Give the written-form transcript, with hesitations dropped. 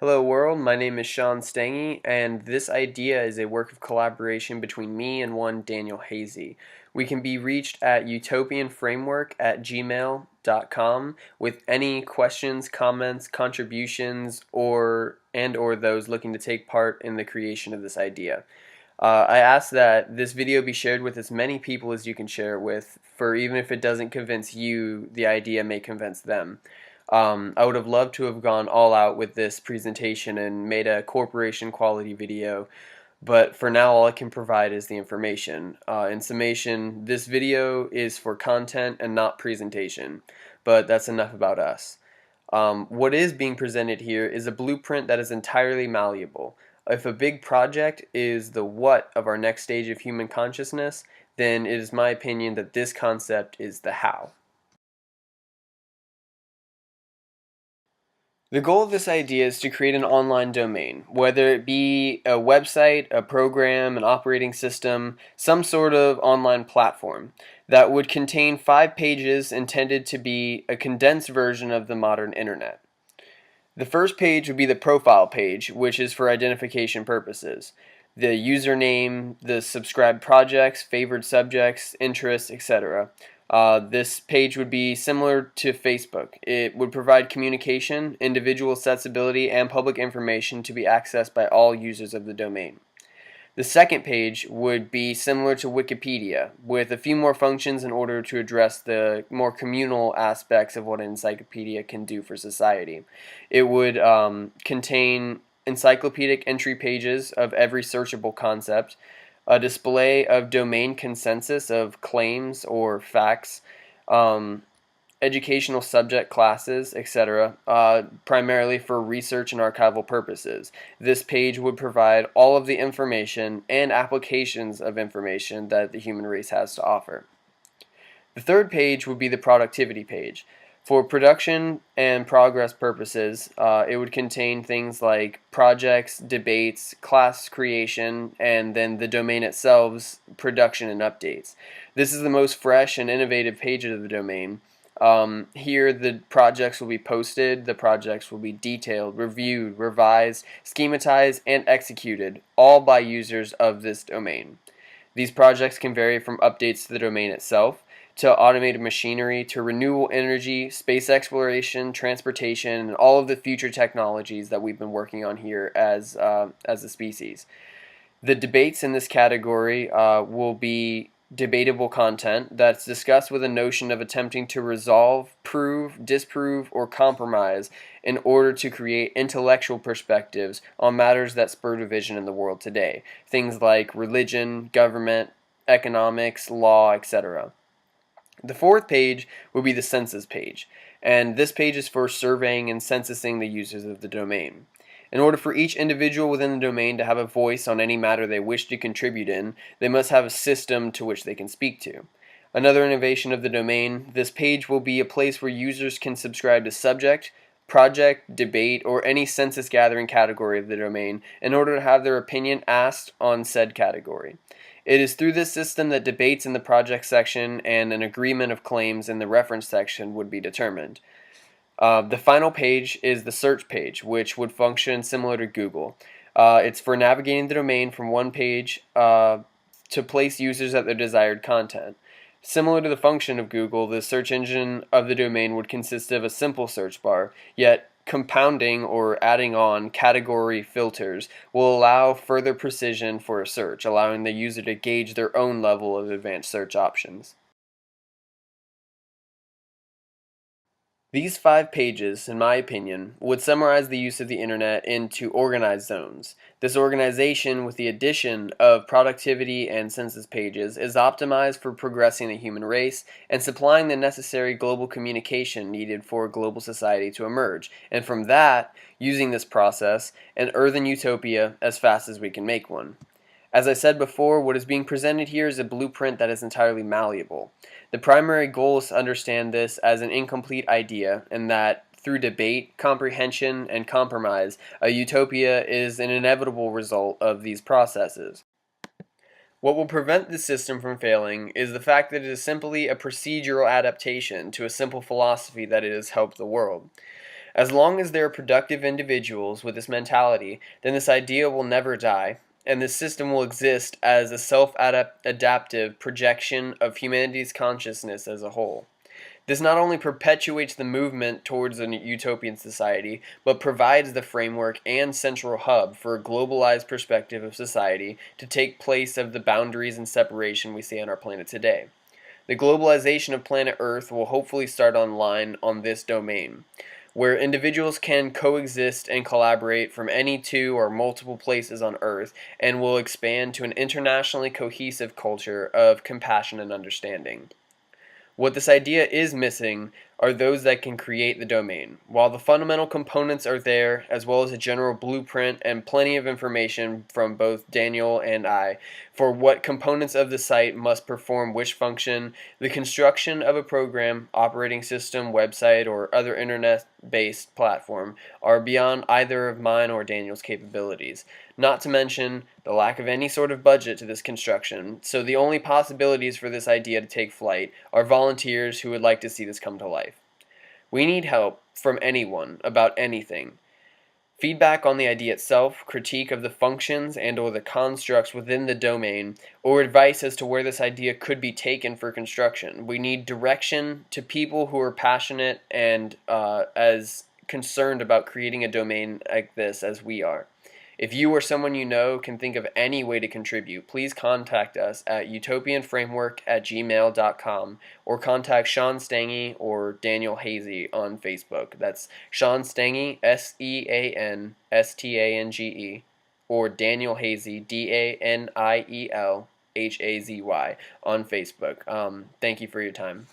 Hello world, my name is Sean Stangy, and this idea is a work of collaboration between me and one Daniel Hazy. We can be reached at utopianframework@gmail.com with any questions, comments, contributions, or those looking to take part in the creation of this idea. I ask that this video be shared with as many people as you can share it with, for even if it doesn't convince you, the idea may convince them. I would have loved to have gone all out with this presentation and made a corporation quality video, but for now all I can provide is the information. In summation, this video is for content and not presentation, but that's enough about us. What is being presented here is a blueprint that is entirely malleable. If a big project is the what of our next stage of human consciousness, then it is my opinion that this concept is the how. The goal of this idea is to create an online domain, whether it be a website, a program, an operating system, some sort of online platform that would contain 5 pages intended to be a condensed version of the modern internet. The first page would be the profile page, which is for identification purposes. The username, the subscribed projects, favored subjects, interests, etc. This page would be similar to Facebook. It would provide communication, individual accessibility, and public information to be accessed by all users of the domain. The second page would be similar to Wikipedia, with a few more functions in order to address the more communal aspects of what an encyclopedia can do for society. It would contain encyclopedic entry pages of every searchable concept, a display of domain consensus of claims or facts, educational subject classes, etc., primarily for research and archival purposes. This page would provide all of the information and applications of information that the human race has to offer. The third page would be the productivity page. For production and progress purposes, it would contain things like projects, debates, class creation, and then the domain itself's production and updates. This is the most fresh and innovative page of the domain. Here the projects will be posted, the projects will be detailed, reviewed, revised, schematized, and executed, all by users of this domain. These projects can vary from updates to the domain itself, to automated machinery, to renewable energy, space exploration, transportation, and all of the future technologies that we've been working on here as a species. The debates in this category will be debatable content that's discussed with a notion of attempting to resolve, prove, disprove, or compromise in order to create intellectual perspectives on matters that spur division in the world today. Things like religion, government, economics, law, etc. The fourth page will be the census page, and this page is for surveying and censusing the users of the domain. In order for each individual within the domain to have a voice on any matter they wish to contribute in, they must have a system to which they can speak to. Another innovation of the domain, this page will be a place where users can subscribe to subject, project, debate, or any census gathering category of the domain in order to have their opinion asked on said category. It is through this system that debates in the project section and an agreement of claims in the reference section would be determined. The final page is the search page, which would function similar to Google. It's for navigating the domain from one page to place users at their desired content. Similar to the function of Google, the search engine of the domain would consist of a simple search bar, yet compounding or adding on category filters will allow further precision for a search, allowing the user to gauge their own level of advanced search options. These 5 pages, in my opinion, would summarize the use of the internet into organized zones. This organization, with the addition of productivity and census pages, is optimized for progressing the human race and supplying the necessary global communication needed for a global society to emerge, and from that, using this process, an earthen utopia as fast as we can make one. As I said before, what is being presented here is a blueprint that is entirely malleable. The primary goal is to understand this as an incomplete idea, and that through debate, comprehension, and compromise, a utopia is an inevitable result of these processes. What will prevent the system from failing is the fact that it is simply a procedural adaptation to a simple philosophy that it has helped the world. As long as there are productive individuals with this mentality, then this idea will never die, and this system will exist as a self-adaptive projection of humanity's consciousness as a whole. This not only perpetuates the movement towards a utopian society, but provides the framework and central hub for a globalized perspective of society to take place of the boundaries and separation we see on our planet today. The globalization of planet Earth will hopefully start online on this domain, where individuals can coexist and collaborate from any two or multiple places on Earth, and will expand to an internationally cohesive culture of compassion and understanding. What this idea is missing are those that can create the domain. While the fundamental components are there, as well as a general blueprint and plenty of information from both Daniel and I for what components of the site must perform which function, the construction of a program, operating system, website, or other internet-based platform are beyond either of mine or Daniel's capabilities. Not to mention the lack of any sort of budget to this construction, so the only possibilities for this idea to take flight are volunteers who would like to see this come to life. We need help from anyone about anything. Feedback on the idea itself, critique of the functions and or the constructs within the domain, or advice as to where this idea could be taken for construction. We need direction to people who are passionate and as concerned about creating a domain like this as we are. If you or someone you know can think of any way to contribute, please contact us at utopianframework@gmail.com or contact Sean Stange or Daniel Hazy on Facebook. That's Sean Stange, Seanstange, or Daniel Hazy, Danielhazy, on Facebook. Thank you for your time.